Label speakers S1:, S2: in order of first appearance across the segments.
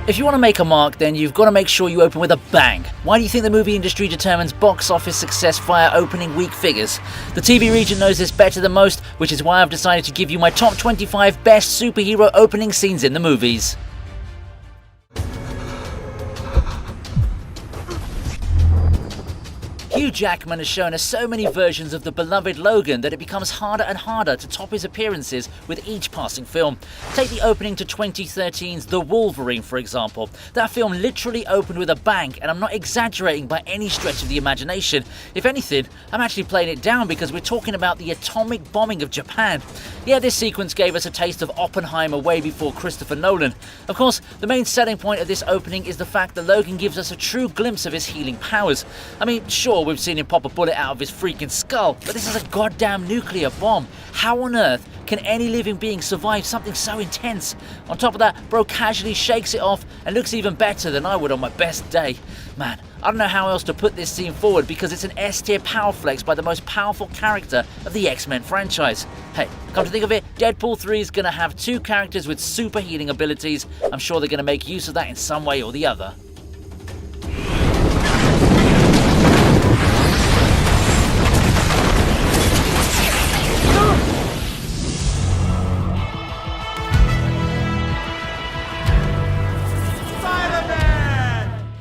S1: If you want to make a mark, then you've got to make sure you open with a bang. Why do you think the movie industry determines box office success via opening week figures? The TV Regent knows this better than most, which is why I've decided to give you my top 25 best superhero opening scenes in the movies. Hugh Jackman has shown us so many versions of the beloved Logan that it becomes harder and harder to top his appearances with each passing film. Take the opening to 2013's The Wolverine, for example. That film literally opened with a bang, and I'm not exaggerating by any stretch of the imagination. If anything, I'm actually playing it down because we're talking about the atomic bombing of Japan. Yeah, this sequence gave us a taste of Oppenheimer way before Christopher Nolan. Of course, the main selling point of this opening is the fact that Logan gives us a true glimpse of his healing powers. I mean, sure, we've seen him pop a bullet out of his freaking skull, but this is a goddamn nuclear bomb. How on earth can any living being survive something so intense? On top of that, bro casually shakes it off and looks even better than I would on my best day. Man, I don't know how else to put this scene forward because it's an S-tier power flex by the most powerful character of the X-Men franchise. Hey, come to think of it, Deadpool 3 is going to have two characters with super healing abilities. I'm sure they're going to make use of that in some way or the other.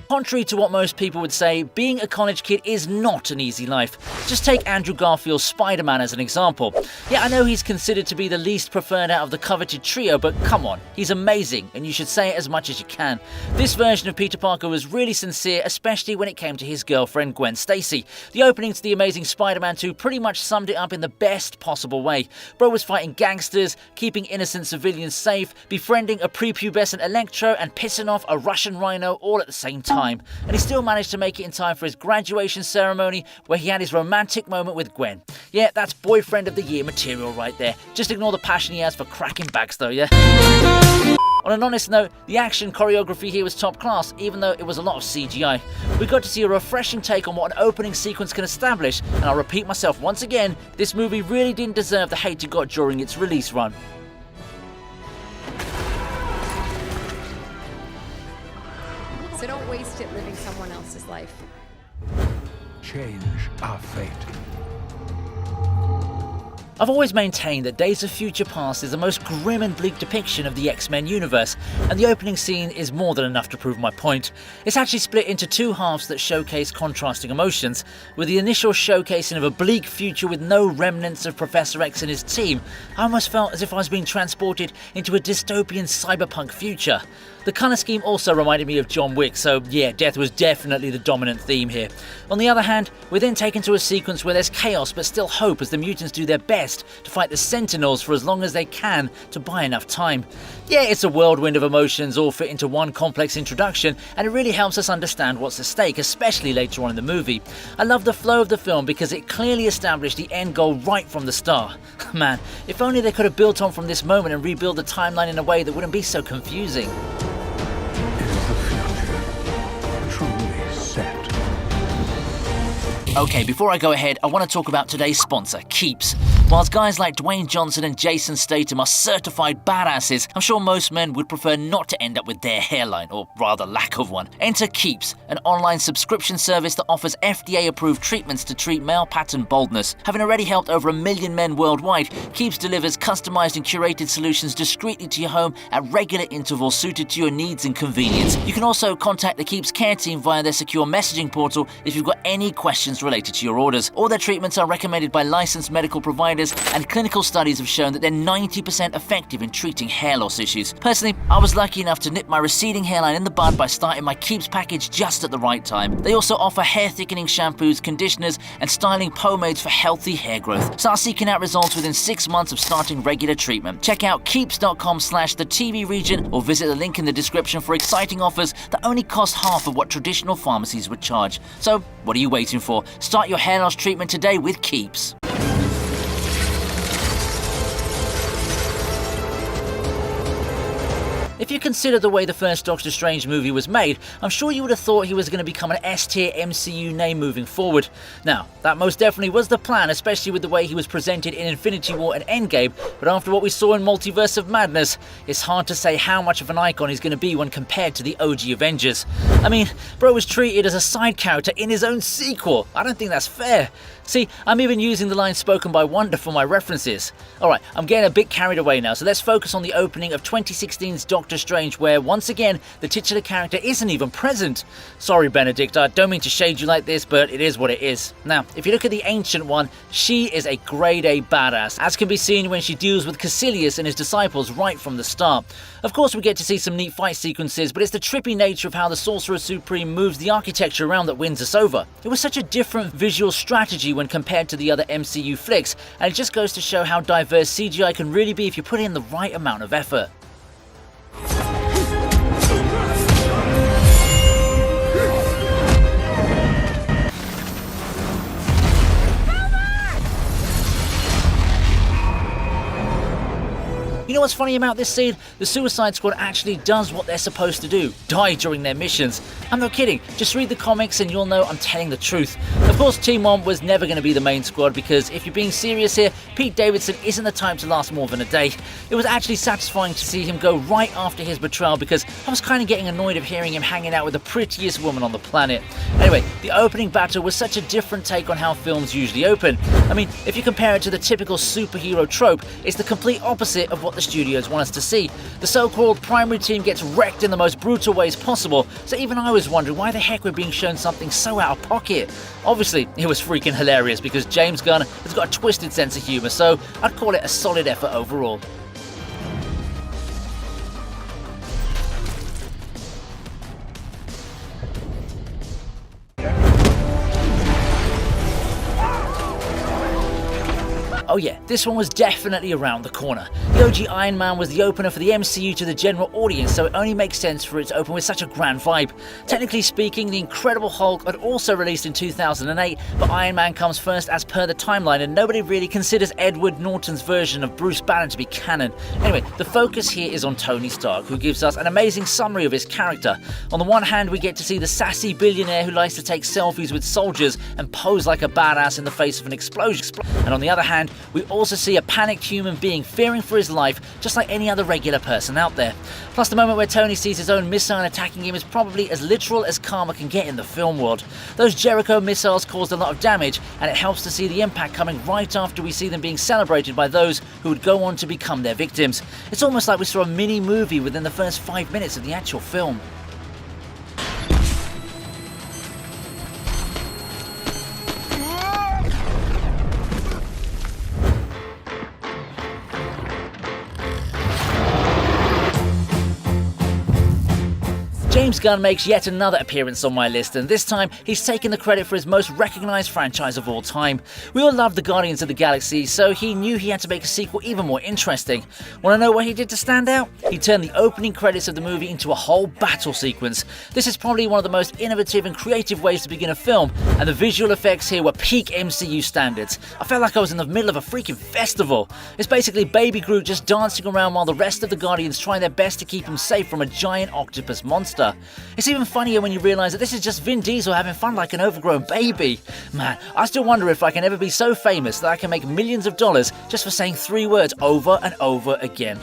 S1: Contrary to what most people would say, being a college kid is not an easy life. Just take Andrew Garfield's Spider-Man as an example. Yeah, I know he's considered to be the least preferred out of the coveted trio, but come on, he's amazing, and you should say it as much as you can. This version of Peter Parker was really sincere, especially when it came to his girlfriend Gwen Stacy. The opening to The Amazing Spider-Man 2 pretty much summed it up in the best possible way. Bro was fighting gangsters, keeping innocent civilians safe, befriending a prepubescent Electro, and pissing off a Russian rhino all at the same time. And he still managed to make it in time for his graduation ceremony where he had his romantic moment with Gwen. Yeah, that's boyfriend of the year material right there. Just ignore the passion he has for cracking bags though, yeah? On an honest note, the action choreography here was top class, even though it was a lot of CGI. We got to see a refreshing take on what an opening sequence can establish, and I'll repeat myself once again, this movie really didn't deserve the hate it got during its release run.
S2: So don't waste it living someone else's life.
S3: Change our fate.
S1: I've always maintained that Days of Future Past is the most grim and bleak depiction of the X-Men universe, and the opening scene is more than enough to prove my point. It's actually split into two halves that showcase contrasting emotions. With the initial showcasing of a bleak future with no remnants of Professor X and his team, I almost felt as if I was being transported into a dystopian cyberpunk future. The colour scheme also reminded me of John Wick, so yeah, death was definitely the dominant theme here. On the other hand, we're then taken to a sequence where there's chaos but still hope as the mutants do their best to fight the Sentinels for as long as they can to buy enough time. Yeah, it's a whirlwind of emotions all fit into one complex introduction, and it really helps us understand what's at stake, especially later on in the movie. I love the flow of the film because it clearly established the end goal right from the start. Man, if only they could have built on from this moment and rebuild the timeline in a way that wouldn't be so confusing. Okay, before I go ahead, I want to talk about today's sponsor, Keeps. Whilst guys like Dwayne Johnson and Jason Statham are certified badasses, I'm sure most men would prefer not to end up with their hairline, or rather lack of one. Enter Keeps, an online subscription service that offers FDA-approved treatments to treat male pattern baldness. Having already helped over 1 million men worldwide, Keeps delivers customized and curated solutions discreetly to your home at regular intervals suited to your needs and convenience. You can also contact the Keeps care team via their secure messaging portal if you've got any questions related to your orders. All their treatments are recommended by licensed medical providers, and clinical studies have shown that they're 90% effective in treating hair loss issues. Personally, I was lucky enough to nip my receding hairline in the bud by starting my Keeps package just at the right time. They also offer hair thickening shampoos, conditioners, and styling pomades for healthy hair growth. Start seeking out results within 6 months of starting regular treatment. Check out keeps.com/thetvregent or visit the link in the description for exciting offers that only cost half of what traditional pharmacies would charge. So, what are you waiting for? Start your hair loss treatment today with Keeps. If you consider the way the first Doctor Strange movie was made, I'm sure you would have thought he was going to become an S-tier MCU name moving forward. Now, that most definitely was the plan, especially with the way he was presented in Infinity War and Endgame, but after what we saw in Multiverse of Madness, it's hard to say how much of an icon he's going to be when compared to the OG Avengers. I mean, bro was treated as a side character in his own sequel. I don't think that's fair. See, I'm even using the line spoken by Wanda for my references. Alright, I'm getting a bit carried away now, so let's focus on the opening of 2016's Doctor Strange, where once again, the titular character isn't even present. Sorry Benedict, I don't mean to shade you like this, but it is what it is. Now, if you look at the Ancient One, she is a grade A badass, as can be seen when she deals with Caecilius and his disciples right from the start. Of course we get to see some neat fight sequences, but it's the trippy nature of how the Sorcerer Supreme moves the architecture around that wins us over. It was such a different visual strategy when compared to the other MCU flicks, and it just goes to show how diverse CGI can really be if you put in the right amount of effort. You know what's funny about this scene? The Suicide Squad actually does what they're supposed to do, die during their missions. I'm not kidding, just read the comics and you'll know I'm telling the truth. Of course, Team 1 was never going to be the main squad because if you're being serious here, Pete Davidson isn't the type to last more than a day. It was actually satisfying to see him go right after his betrayal because I was kind of getting annoyed of hearing him hanging out with the prettiest woman on the planet. Anyway, the opening battle was such a different take on how films usually open. I mean, if you compare it to the typical superhero trope, it's the complete opposite of what the studios want us to see. The so-called primary team gets wrecked in the most brutal ways possible, so even I was wondering why the heck we're being shown something so out of pocket. Obviously, it was freaking hilarious because James Gunn has got a twisted sense of humour, so I'd call it a solid effort overall. Oh yeah, this one was definitely around the corner. The OG Iron Man was the opener for the MCU to the general audience, so it only makes sense for it to open with such a grand vibe. Technically speaking, the Incredible Hulk had also released in 2008, but Iron Man comes first as per the timeline, and nobody really considers Edward Norton's version of Bruce Banner to be canon. Anyway, the focus here is on Tony Stark, who gives us an amazing summary of his character. On the one hand, we get to see the sassy billionaire who likes to take selfies with soldiers and pose like a badass in the face of an explosion. And on the other hand, we also see a panicked human being fearing for his life, just like any other regular person out there. Plus, the moment where Tony sees his own missile attacking him is probably as literal as karma can get in the film world. Those Jericho missiles caused a lot of damage, and it helps to see the impact coming right after we see them being celebrated by those who would go on to become their victims. It's almost like we saw a mini movie within the first 5 minutes of the actual film. James Gunn makes yet another appearance on my list, and this time he's taken the credit for his most recognised franchise of all time. We all love the Guardians of the Galaxy, so he knew he had to make a sequel even more interesting. Want to know what he did to stand out? He turned the opening credits of the movie into a whole battle sequence. This is probably one of the most innovative and creative ways to begin a film, and the visual effects here were peak MCU standards. I felt like I was in the middle of a freaking festival. It's basically Baby Groot just dancing around while the rest of the Guardians try their best to keep him safe from a giant octopus monster. It's even funnier when you realise that this is just Vin Diesel having fun like an overgrown baby. Man, I still wonder if I can ever be so famous that I can make millions of dollars just for saying 3 words over and over again.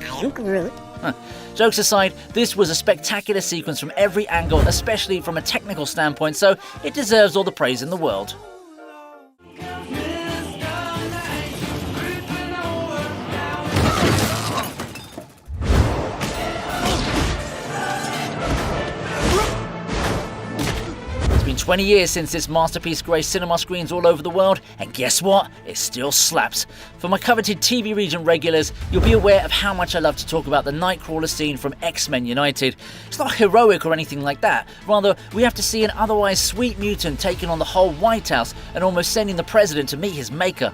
S1: Jokes aside, this was a spectacular sequence from every angle, especially from a technical standpoint, so it deserves all the praise in the world. It's been 20 years since this masterpiece graced cinema screens all over the world, and guess what? It still slaps. For my coveted TV Regent regulars, you'll be aware of how much I love to talk about the Nightcrawler scene from X-Men United. It's not heroic or anything like that, rather we have to see an otherwise sweet mutant taking on the whole White House and almost sending the president to meet his maker.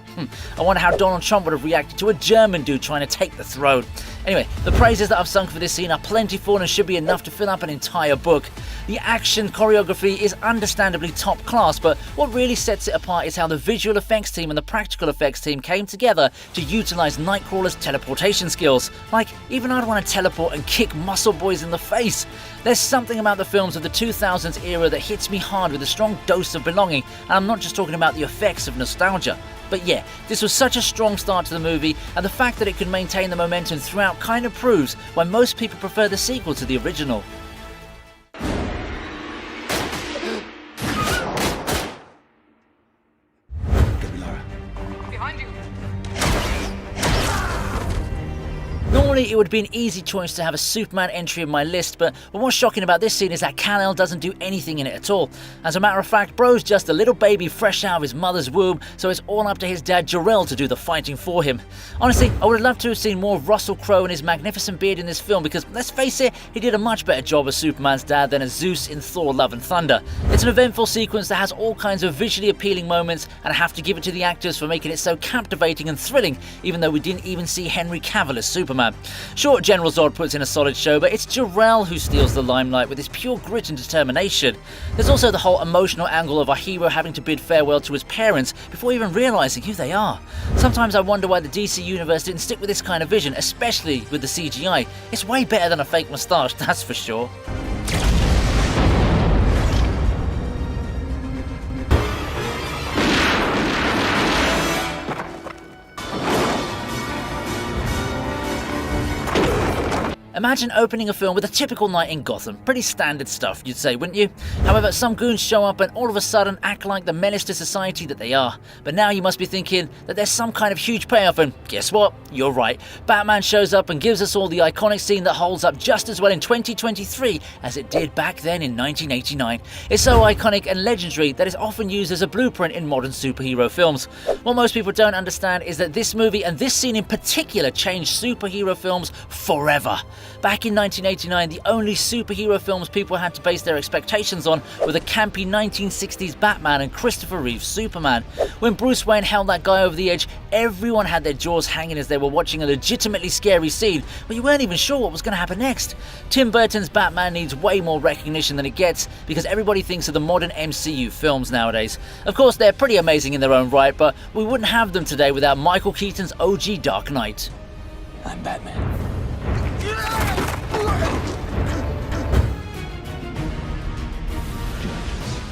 S1: I wonder how Donald Trump would have reacted to a German dude trying to take the throne. Anyway, the praises that I've sung for this scene are plentiful and should be enough to fill up an entire book. The action choreography is understandably top class, but what really sets it apart is how the visual effects team and the practical effects team came together to utilize Nightcrawler's teleportation skills. Like, even I'd want to teleport and kick muscle boys in the face. There's something about the films of the 2000s era that hits me hard with a strong dose of belonging, and I'm not just talking about the effects of nostalgia. But yeah, this was such a strong start to the movie, and the fact that it could maintain the momentum throughout kind of proves why most people prefer the sequel to the original. Normally it would be an easy choice to have a Superman entry in my list, but what's shocking about this scene is that Kal-El doesn't do anything in it at all. As a matter of fact, bro's just a little baby fresh out of his mother's womb, so it's all up to his dad Jor-El to do the fighting for him. Honestly, I would have loved to have seen more of Russell Crowe and his magnificent beard in this film, because let's face it, he did a much better job as Superman's dad than as Zeus in Thor Love and Thunder. It's an eventful sequence that has all kinds of visually appealing moments, and I have to give it to the actors for making it so captivating and thrilling, even though we didn't even see Henry Cavill as Superman. Sure, General Zod puts in a solid show, but it's Jor-El who steals the limelight with his pure grit and determination. There's also the whole emotional angle of our hero having to bid farewell to his parents before even realising who they are. Sometimes I wonder why the DC universe didn't stick with this kind of vision, especially with the CGI. It's way better than a fake moustache, that's for sure. Imagine opening a film with a typical night in Gotham. Pretty standard stuff, you'd say, wouldn't you? However, some goons show up and all of a sudden act like the menace to society that they are. But now you must be thinking that there's some kind of huge payoff, and guess what? You're right. Batman shows up and gives us all the iconic scene that holds up just as well in 2023 as it did back then in 1989. It's so iconic and legendary that it's often used as a blueprint in modern superhero films. What most people don't understand is that this movie and this scene in particular changed superhero films forever. Back in 1989, the only superhero films people had to base their expectations on were the campy 1960s Batman and Christopher Reeve's Superman. When Bruce Wayne held that guy over the edge, everyone had their jaws hanging as they were watching a legitimately scary scene, but you weren't even sure what was going to happen next. Tim Burton's Batman needs way more recognition than it gets because everybody thinks of the modern MCU films nowadays. Of course, they're pretty amazing in their own right, but we wouldn't have them today without Michael Keaton's OG Dark Knight.
S4: I'm Batman.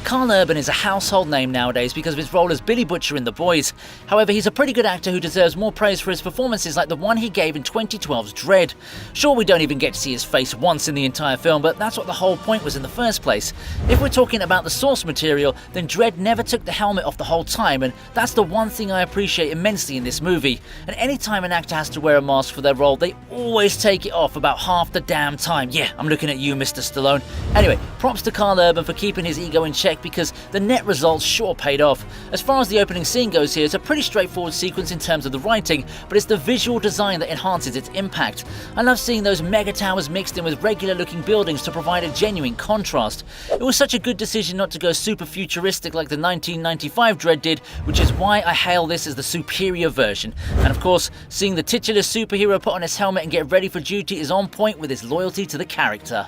S1: Karl Urban is a household name nowadays because of his role as Billy Butcher in The Boys. However, he's a pretty good actor who deserves more praise for his performances like the one he gave in 2012's Dredd. Sure, we don't even get to see his face once in the entire film, but that's what the whole point was in the first place. If we're talking about the source material, then Dredd never took the helmet off the whole time, and that's the one thing I appreciate immensely in this movie. And anytime an actor has to wear a mask for their role, they always take it off about half the damn time. Yeah, I'm looking at you, Mr. Stallone. Anyway, props to Karl Urban for keeping his ego in check because the net results sure paid off. As far as the opening scene goes here, it's a pretty straightforward sequence in terms of the writing, but it's the visual design that enhances its impact. I love seeing those mega towers mixed in with regular looking buildings to provide a genuine contrast. It was such a good decision not to go super futuristic like the 1995 Dredd did, which is why I hail this as the superior version. And of course, seeing the titular superhero put on his helmet and get ready for duty is on point with his loyalty to the character.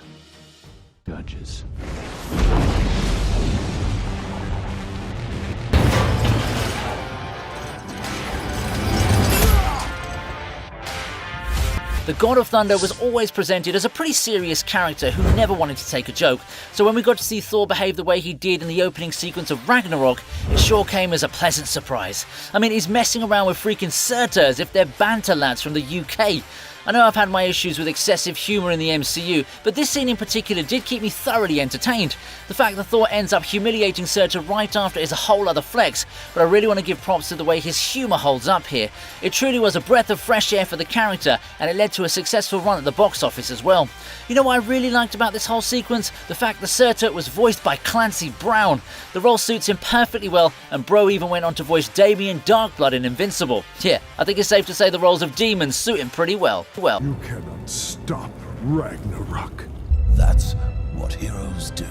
S3: Judges.
S1: The God of Thunder was always presented as a pretty serious character who never wanted to take a joke, so when we got to see Thor behave the way he did in the opening sequence of Ragnarok, it sure came as a pleasant surprise. I mean, he's messing around with freaking Surtur as if they're banter lads from the UK. I know I've had my issues with excessive humour in the MCU, but this scene in particular did keep me thoroughly entertained. The fact that Thor ends up humiliating Surtur right after is a whole other flex, but I really want to give props to the way his humour holds up here. It truly was a breath of fresh air for the character, and it led to a successful run at the box office as well. You know what I really liked about this whole sequence? The fact that Surtur was voiced by Clancy Brown. The role suits him perfectly well, and Bro even went on to voice Damien Darkblood in Invincible. Yeah, I think it's safe to say the roles of demons suit him pretty well.
S3: You cannot stop Ragnarok.
S4: That's what heroes do.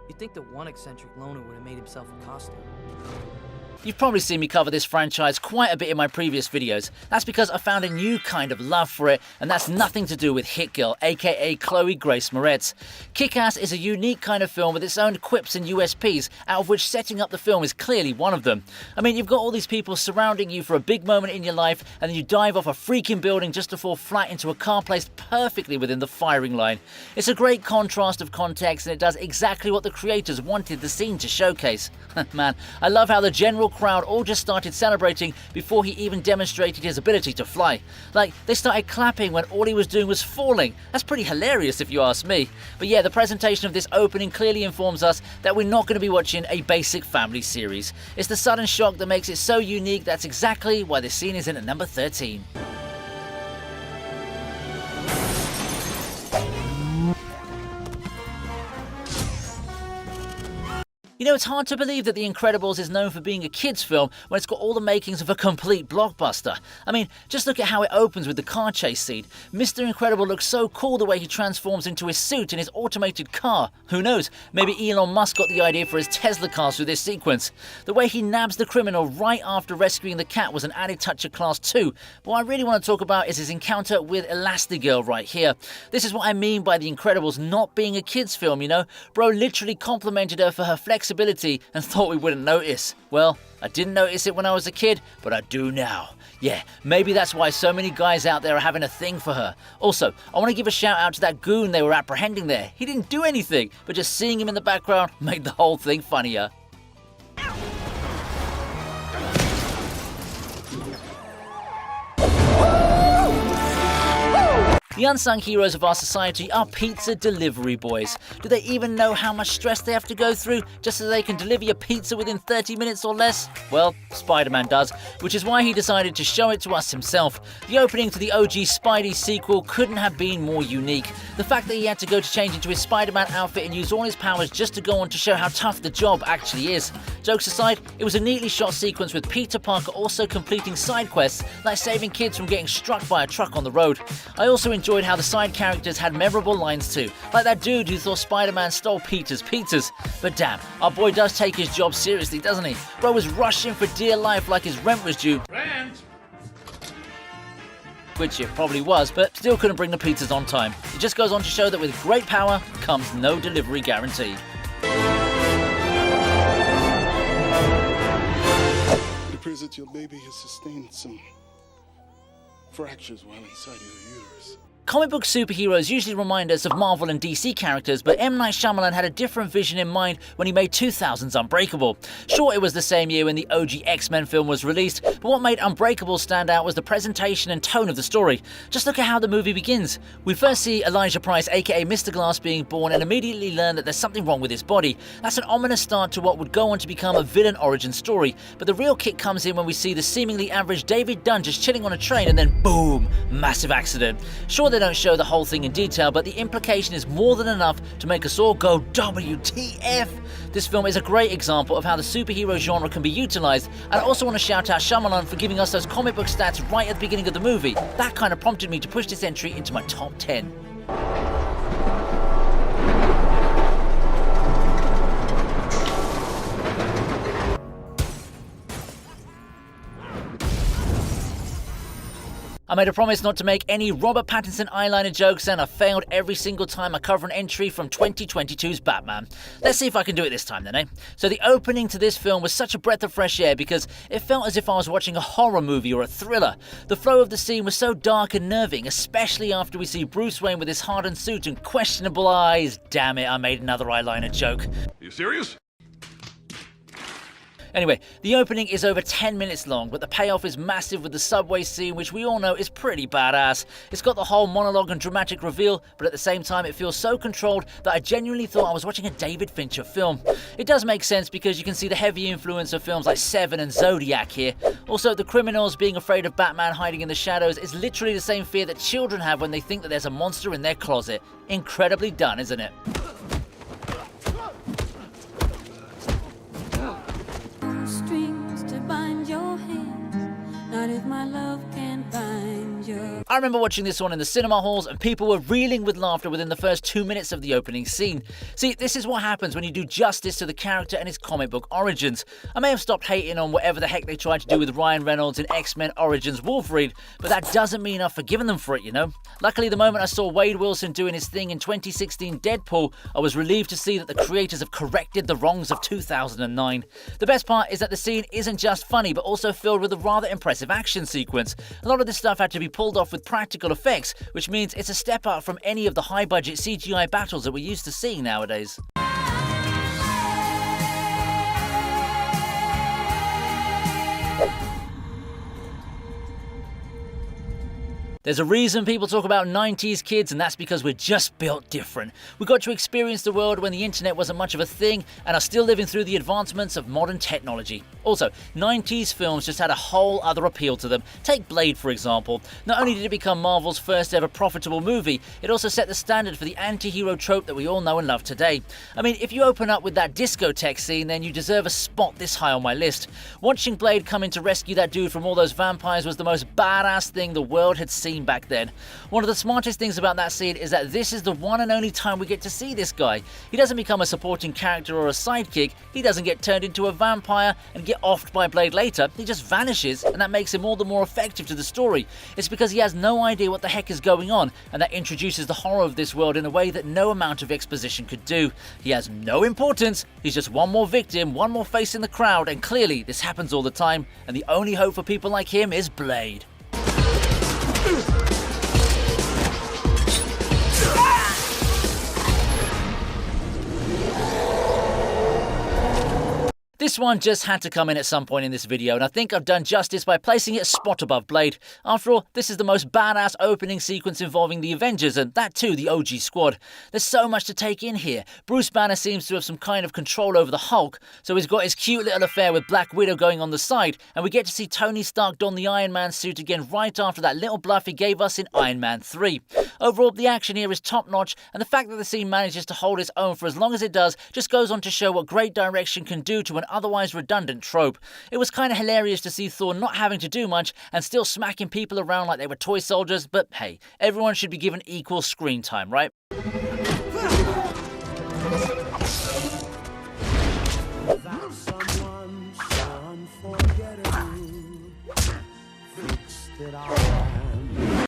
S5: You'd think that one eccentric loner would have made himself a costume.
S1: You've probably seen me cover this franchise quite a bit in my previous videos. That's because I found a new kind of love for it, and that's nothing to do with Hit Girl, aka Chloe Grace Moretz. Kick-Ass is a unique kind of film with its own quips and USPs, out of which setting up the film is clearly one of them. I mean, you've got all these people surrounding you for a big moment in your life, and then you dive off a freaking building just to fall flat into a car placed perfectly within the firing line. It's a great contrast of context, and it does exactly what the creators wanted the scene to showcase. Man, I love how the general crowd all just started celebrating before he even demonstrated his ability to fly. Like, they started clapping when all he was doing was falling. That's pretty hilarious if you ask me. But yeah, the presentation of this opening clearly informs us that we're not going to be watching a basic family series. It's the sudden shock that makes it so unique. That's exactly why this scene is in at number 13. You know, it's hard to believe that The Incredibles is known for being a kids' film when it's got all the makings of a complete blockbuster. I mean, just look at how it opens with the car chase scene. Mr. Incredible looks so cool the way he transforms into his suit in his automated car. Who knows, maybe Elon Musk got the idea for his Tesla cars through this sequence. The way he nabs the criminal right after rescuing the cat was an added touch of class too. But what I really want to talk about is his encounter with Elastigirl right here. This is what I mean by The Incredibles not being a kids' film, you know? Bro literally complimented her for her flexibility and thought we wouldn't notice. Well, I didn't notice it when I was a kid, but I do now. Yeah, maybe that's why so many guys out there are having a thing for her. Also, I want to give a shout out to that goon they were apprehending there. He didn't do anything, but just seeing him in the background made the whole thing funnier. The unsung heroes of our society are pizza delivery boys. Do they even know how much stress they have to go through just so they can deliver your pizza within 30 minutes or less? Well, Spider-Man does, which is why he decided to show it to us himself. The opening to the OG Spidey sequel couldn't have been more unique. The fact that he had to go to change into his Spider-Man outfit and use all his powers just to go on to show how tough the job actually is. Jokes aside, it was a neatly shot sequence with Peter Parker also completing side quests like saving kids from getting struck by a truck on the road. I also enjoyed how the side characters had memorable lines too, like that dude who thought Spider-Man stole Peter's pizzas. But damn, our boy does take his job seriously, doesn't he? Bro was rushing for dear life like his rent was due. Rent? Which it probably was, but still couldn't bring the pizzas on time. It just goes on to show that with great power comes no delivery guarantee.
S5: It appears that your baby has sustained some fractures while inside your uterus.
S1: Comic book superheroes usually remind us of Marvel and DC characters, but M. Night Shyamalan had a different vision in mind when he made 2000's Unbreakable. Sure, it was the same year when the OG X-Men film was released, but what made Unbreakable stand out was the presentation and tone of the story. Just look at how the movie begins. We first see Elijah Price, aka Mr. Glass, being born and immediately learn that there's something wrong with his body. That's an ominous start to what would go on to become a villain origin story, but the real kick comes in when we see the seemingly average David Dunn just chilling on a train and then boom, massive accident. Sure, they don't show the whole thing in detail, but the implication is more than enough to make us all go WTF. This film is a great example of how the superhero genre can be utilized, and I also want to shout out Shyamalan for giving us those comic book stats right at the beginning of the movie. That kind of prompted me to push this entry into my top 10. I made a promise not to make any Robert Pattinson eyeliner jokes, and I failed every single time I cover an entry from 2022's Batman. Let's see if I can do it this time then, eh? So the opening to this film was such a breath of fresh air because it felt as if I was watching a horror movie or a thriller. The flow of the scene was so dark and nerving, especially after we see Bruce Wayne with his hardened suit and questionable eyes. Damn it, I made another eyeliner joke.
S3: You serious?
S1: Anyway, the opening is over 10 minutes long, but the payoff is massive with the subway scene, which we all know is pretty badass. It's got the whole monologue and dramatic reveal, but at the same time it feels so controlled that I genuinely thought I was watching a David Fincher film. It does make sense because you can see the heavy influence of films like Seven and Zodiac here. Also, the criminals being afraid of Batman hiding in the shadows is literally the same fear that children have when they think that there's a monster in their closet. Incredibly done, isn't it?
S6: Strings to bind your hands, not if my love can bind your...
S1: I remember watching this one in the cinema halls and people were reeling with laughter within the first 2 minutes of the opening scene. See, this is what happens when you do justice to the character and his comic book origins. I may have stopped hating on whatever the heck they tried to do with Ryan Reynolds in X-Men Origins Wolverine, but that doesn't mean I've forgiven them for it, you know? Luckily, the moment I saw Wade Wilson doing his thing in 2016 Deadpool, I was relieved to see that the creators have corrected the wrongs of 2009. The best part is that the scene isn't just funny, but also filled with a rather impressive action sequence. A lot of this stuff had to be pulled off with practical effects, which means it's a step up from any of the high-budget CGI battles that we're used to seeing nowadays. There's a reason people talk about 90s kids, and that's because we're just built different. We got to experience the world when the internet wasn't much of a thing and are still living through the advancements of modern technology. Also, 90s films just had a whole other appeal to them. Take Blade, for example. Not only did it become Marvel's first ever profitable movie, it also set the standard for the anti-hero trope that we all know and love today. I mean, if you open up with that discotheque scene, then you deserve a spot this high on my list. Watching Blade come in to rescue that dude from all those vampires was the most badass thing the world had seen back then. One of the smartest things about that scene is that this is the one and only time we get to see this guy. He doesn't become a supporting character or a sidekick, he doesn't get turned into a vampire and get offed by Blade later, he just vanishes, and that makes him all the more effective to the story. It's because he has no idea what the heck is going on, and that introduces the horror of this world in a way that no amount of exposition could do. He has no importance, he's just one more victim, one more face in the crowd, and clearly this happens all the time, and the only hope for people like him is Blade. This one just had to come in at some point in this video, and I think I've done justice by placing it a spot above Blade. After all, this is the most badass opening sequence involving the Avengers, and that too, the OG squad. There's so much to take in here. Bruce Banner seems to have some kind of control over the Hulk, so he's got his cute little affair with Black Widow going on the side, and we get to see Tony Stark don the Iron Man suit again right after that little bluff he gave us in Iron Man 3. Overall, the action here is top-notch, and the fact that the scene manages to hold its own for as long as it does just goes on to show what great direction can do to an otherwise redundant trope. It was kind of hilarious to see Thor not having to do much and still smacking people around like they were toy soldiers, but hey, everyone should be given equal screen time, right?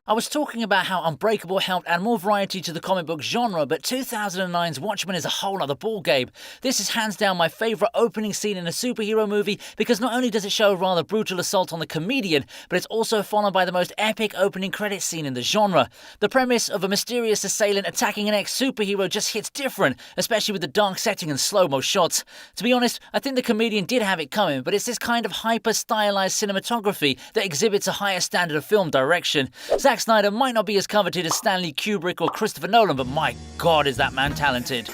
S1: I was talking about how Unbreakable helped add more variety to the comic book genre, but 2009's Watchmen is a whole other ballgame. This is hands down my favourite opening scene in a superhero movie because not only does it show a rather brutal assault on the comedian, but it's also followed by the most epic opening credits scene in the genre. The premise of a mysterious assailant attacking an ex-superhero just hits different, especially with the dark setting and slow-mo shots. To be honest, I think the comedian did have it coming, but it's this kind of hyper-stylized cinematography that exhibits a higher standard of film direction. Zack Snyder might not be as coveted as Stanley Kubrick or Christopher Nolan, but my God, is that man talented.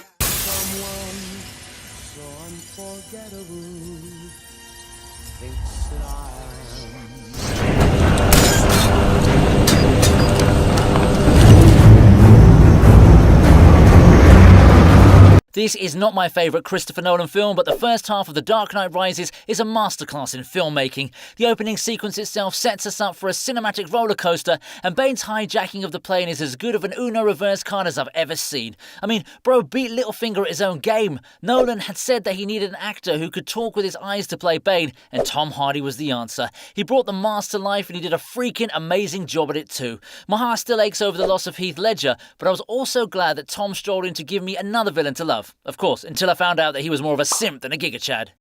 S1: This is not my favourite Christopher Nolan film, but the first half of The Dark Knight Rises is a masterclass in filmmaking. The opening sequence itself sets us up for a cinematic roller coaster, and Bane's hijacking of the plane is as good of an Uno reverse card as I've ever seen. I mean, bro beat Littlefinger at his own game. Nolan had said that he needed an actor who could talk with his eyes to play Bane, and Tom Hardy was the answer. He brought the mask to life, and he did a freaking amazing job at it too. My heart still aches over the loss of Heath Ledger, but I was also glad that Tom strolled in to give me another villain to love. Of course, until I found out that he was more of a simp than a Giga Chad.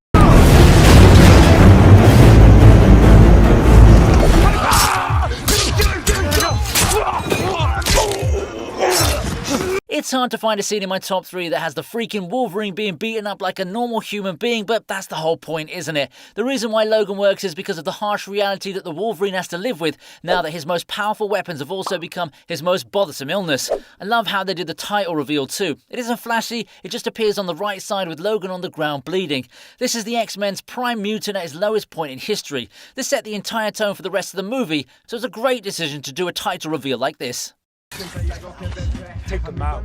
S1: It's hard to find a scene in my top 3 that has the freaking Wolverine being beaten up like a normal human being, but that's the whole point, isn't it? The reason why Logan works is because of the harsh reality that the Wolverine has to live with now that his most powerful weapons have also become his most bothersome illness. I love how they did the title reveal too. It isn't flashy, it just appears on the right side with Logan on the ground bleeding. This is the X-Men's prime mutant at his lowest point in history. This set the entire tone for the rest of the movie, so it's a great decision to do a title reveal like this.
S6: Take them out.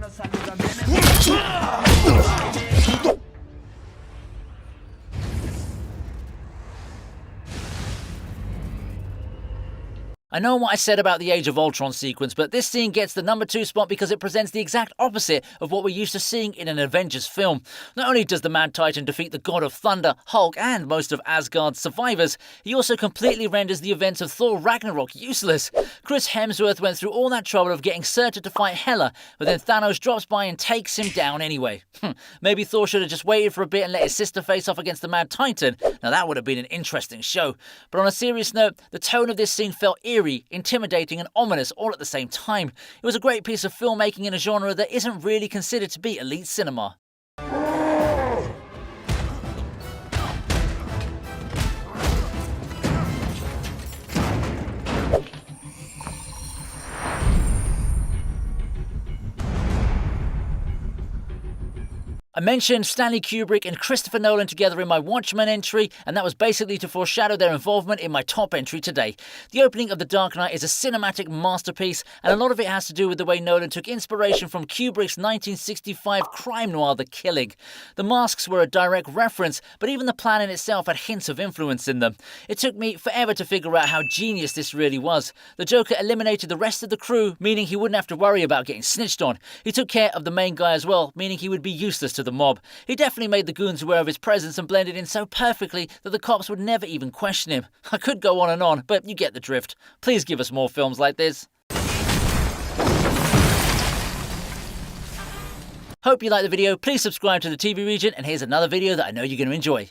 S1: I know what I said about the Age of Ultron sequence, but this scene gets the number 2 spot because it presents the exact opposite of what we're used to seeing in an Avengers film. Not only does the Mad Titan defeat the God of Thunder, Hulk, and most of Asgard's survivors, he also completely renders the events of Thor Ragnarok useless. Chris Hemsworth went through all that trouble of getting Surtur to fight Hela, but then Thanos drops by and takes him down anyway. Maybe Thor should have just waited for a bit and let his sister face off against the Mad Titan. Now that would have been an interesting show. But on a serious note, the tone of this scene felt eerie, intimidating and ominous all at the same time. It was a great piece of filmmaking in a genre that isn't really considered to be elite cinema. I mentioned Stanley Kubrick and Christopher Nolan together in my Watchmen entry, and that was basically to foreshadow their involvement in my top entry today. The opening of The Dark Knight is a cinematic masterpiece, and a lot of it has to do with the way Nolan took inspiration from Kubrick's 1965 crime noir The Killing. The masks were a direct reference, but even the plan in itself had hints of influence in them. It took me forever to figure out how genius this really was. The Joker eliminated the rest of the crew, meaning he wouldn't have to worry about getting snitched on. He took care of the main guy as well, meaning he would be useless to the mob. He definitely made the goons aware of his presence and blended in so perfectly that the cops would never even question him. I could go on, but you get the drift. Please give us more films like this. Hope you liked the video. Please subscribe to the TV Regent, and here's another video that I know you're going to enjoy.